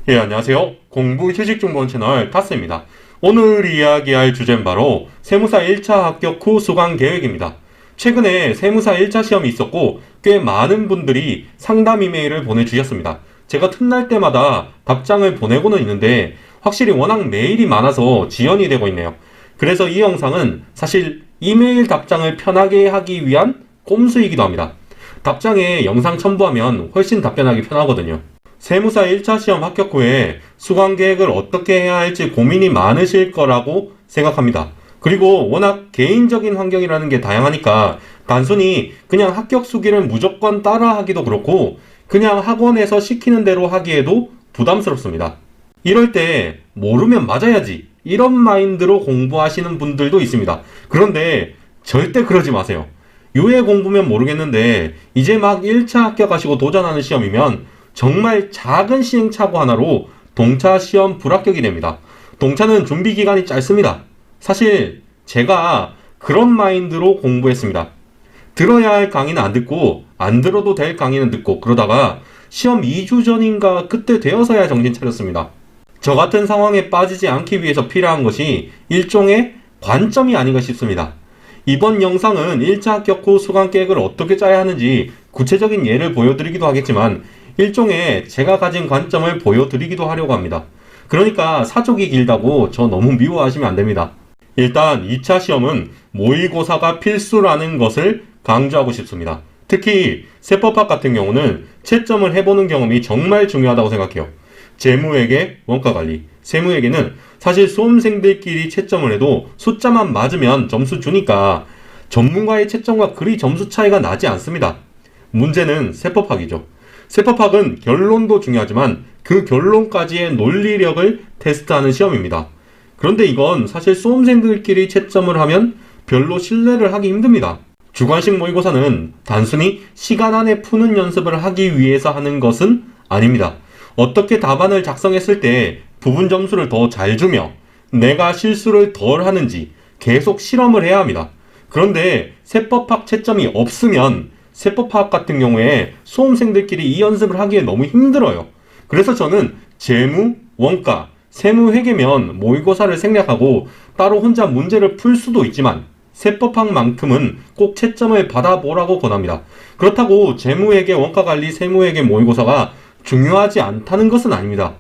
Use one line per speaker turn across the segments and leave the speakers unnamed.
예, 안녕하세요. 공부 휴식 정보원 채널 타스입니다. 오늘 이야기할 주제는 바로 세무사 1차 합격 후 수강 계획입니다. 최근에 세무사 1차 시험이 있었고 꽤 많은 분들이 상담 이메일을 보내주셨습니다. 제가 틈날 때마다 답장을 보내고는 있는데 확실히 워낙 메일이 많아서 지연이 되고 있네요. 그래서 이 영상은 사실 이메일 답장을 편하게 하기 위한 꼼수이기도 합니다. 답장에 영상 첨부하면 훨씬 답변하기 편하거든요. 세무사 1차 시험 합격 후에 수강 계획을 어떻게 해야 할지 고민이 많으실 거라고 생각합니다. 그리고 워낙 개인적인 환경이라는 게 다양하니까 단순히 그냥 합격 수기를 무조건 따라 하기도 그렇고 그냥 학원에서 시키는 대로 하기에도 부담스럽습니다. 이럴 때 모르면 맞아야지 이런 마인드로 공부하시는 분들도 있습니다. 그런데 절대 그러지 마세요. 유예 공부면 모르겠는데 이제 막 1차 합격하시고 도전하는 시험이면 정말 작은 시행착오 하나로 동차 시험 불합격이 됩니다. 동차는 준비 기간이 짧습니다. 사실 제가 그런 마인드로 공부했습니다. 들어야 할 강의는 안 듣고 안 들어도 될 강의는 듣고 그러다가 시험 2주 전인가 그때 되어서야 정신 차렸습니다. 저 같은 상황에 빠지지 않기 위해서 필요한 것이 일종의 관점이 아닌가 싶습니다. 이번 영상은 1차 합격 후 수강 계획을 어떻게 짜야 하는지 구체적인 예를 보여드리기도 하겠지만 일종의 제가 가진 관점을 보여드리기도 하려고 합니다. 그러니까 사족이 길다고 저 너무 미워하시면 안 됩니다. 일단 2차 시험은 모의고사가 필수라는 것을 강조하고 싶습니다. 특히 세법학 같은 경우는 채점을 해보는 경험이 정말 중요하다고 생각해요. 재무회계, 원가관리, 세무회계는 사실 수험생들끼리 채점을 해도 숫자만 맞으면 점수 주니까 전문가의 채점과 그리 점수 차이가 나지 않습니다. 문제는 세법학이죠. 세법학은 결론도 중요하지만 그 결론까지의 논리력을 테스트하는 시험입니다. 그런데 이건 사실 수험생들끼리 채점을 하면 별로 신뢰를 하기 힘듭니다. 주관식 모의고사는 단순히 시간 안에 푸는 연습을 하기 위해서 하는 것은 아닙니다. 어떻게 답안을 작성했을 때 부분 점수를 더 잘 주며 내가 실수를 덜 하는지 계속 실험을 해야 합니다. 그런데 세법학 채점이 없으면 세법학 같은 경우에 수험생들끼리 이 연습을 하기에 너무 힘들어요. 그래서 저는 재무, 원가, 세무회계면 모의고사를 생략하고 따로 혼자 문제를 풀 수도 있지만 세법학만큼은 꼭 채점을 받아보라고 권합니다. 그렇다고 재무회계, 원가관리, 세무회계 모의고사가 중요하지 않다는 것은 아닙니다.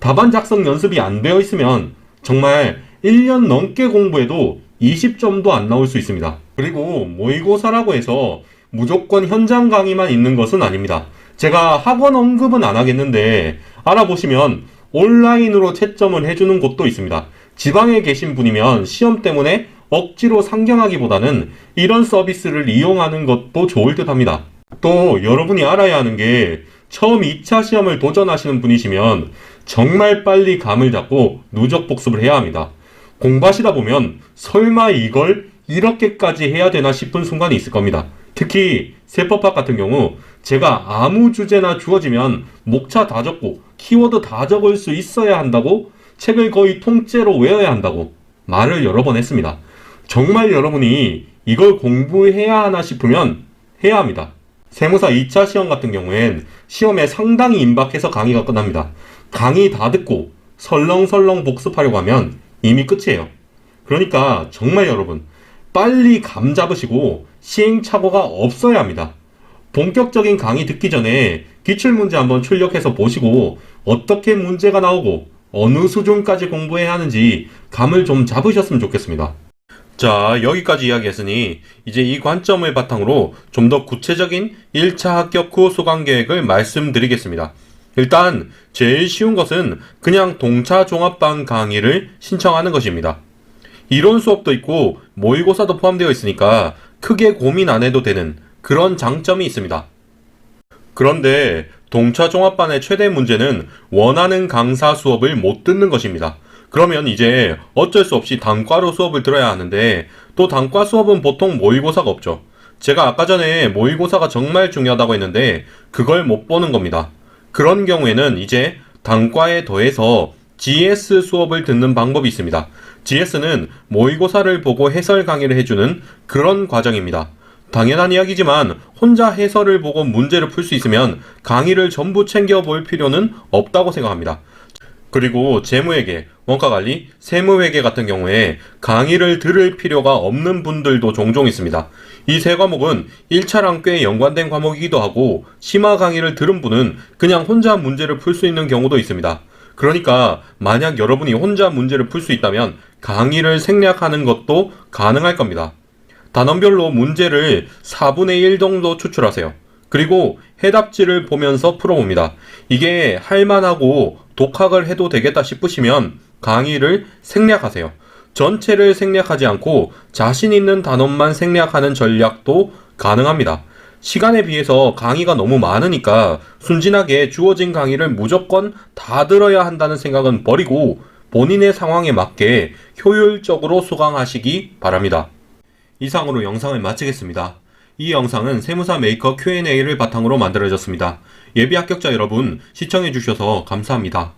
답안 작성 연습이 안 되어 있으면 정말 1년 넘게 공부해도 20점도 안 나올 수 있습니다. 그리고 모의고사라고 해서 무조건 현장 강의만 있는 것은 아닙니다. 제가 학원 언급은 안 하겠는데 알아보시면 온라인으로 채점을 해주는 곳도 있습니다. 지방에 계신 분이면 시험 때문에 억지로 상경하기보다는 이런 서비스를 이용하는 것도 좋을 듯 합니다. 또 여러분이 알아야 하는 게 처음 2차 시험을 도전하시는 분이시면 정말 빨리 감을 잡고 누적 복습을 해야 합니다. 공부하시다 보면 설마 이걸 이렇게까지 해야 되나 싶은 순간이 있을 겁니다. 특히 세법학 같은 경우 제가 아무 주제나 주어지면 목차 다 적고 키워드 다 적을 수 있어야 한다고 책을 거의 통째로 외워야 한다고 말을 여러 번 했습니다. 정말 여러분이 이걸 공부해야 하나 싶으면 해야 합니다. 세무사 2차 시험 같은 경우엔 시험에 상당히 임박해서 강의가 끝납니다. 강의 다 듣고 설렁설렁 복습하려고 하면 이미 끝이에요. 그러니까 정말 여러분 빨리 감 잡으시고 시행착오가 없어야 합니다. 본격적인 강의 듣기 전에 기출문제 한번 출력해서 보시고 어떻게 문제가 나오고 어느 수준까지 공부해야 하는지 감을 좀 잡으셨으면 좋겠습니다. 자, 여기까지 이야기했으니 이제 이 관점을 바탕으로 좀 더 구체적인 1차 합격 후 수강 계획을 말씀드리겠습니다. 일단 제일 쉬운 것은 그냥 동차 종합반 강의를 신청하는 것입니다. 이론 수업도 있고 모의고사도 포함되어 있으니까 크게 고민 안 해도 되는 그런 장점이 있습니다. 그런데 동차 종합반의 최대 문제는 원하는 강사 수업을 못 듣는 것입니다. 그러면 이제 어쩔 수 없이 단과로 수업을 들어야 하는데 또 단과 수업은 보통 모의고사가 없죠. 제가 아까 전에 모의고사가 정말 중요하다고 했는데 그걸 못 보는 겁니다. 그런 경우에는 이제 단과에 더해서 GS 수업을 듣는 방법이 있습니다. GS는 모의고사를 보고 해설 강의를 해주는 그런 과정입니다. 당연한 이야기지만 혼자 해설을 보고 문제를 풀 수 있으면 강의를 전부 챙겨볼 필요는 없다고 생각합니다. 그리고 재무회계, 원가관리, 세무회계 같은 경우에 강의를 들을 필요가 없는 분들도 종종 있습니다. 이 세 과목은 1차랑 꽤 연관된 과목이기도 하고 심화 강의를 들은 분은 그냥 혼자 문제를 풀 수 있는 경우도 있습니다. 그러니까 만약 여러분이 혼자 문제를 풀 수 있다면 강의를 생략하는 것도 가능할 겁니다. 단원별로 문제를 4분의 1 정도 추출하세요. 그리고 해답지를 보면서 풀어봅니다. 이게 할만하고 독학을 해도 되겠다 싶으시면 강의를 생략하세요. 전체를 생략하지 않고 자신 있는 단원만 생략하는 전략도 가능합니다. 시간에 비해서 강의가 너무 많으니까 순진하게 주어진 강의를 무조건 다 들어야 한다는 생각은 버리고 본인의 상황에 맞게 효율적으로 수강하시기 바랍니다. 이상으로 영상을 마치겠습니다. 이 영상은 세무사 메이커 Q&A를 바탕으로 만들어졌습니다. 예비 합격자 여러분, 시청해주셔서 감사합니다.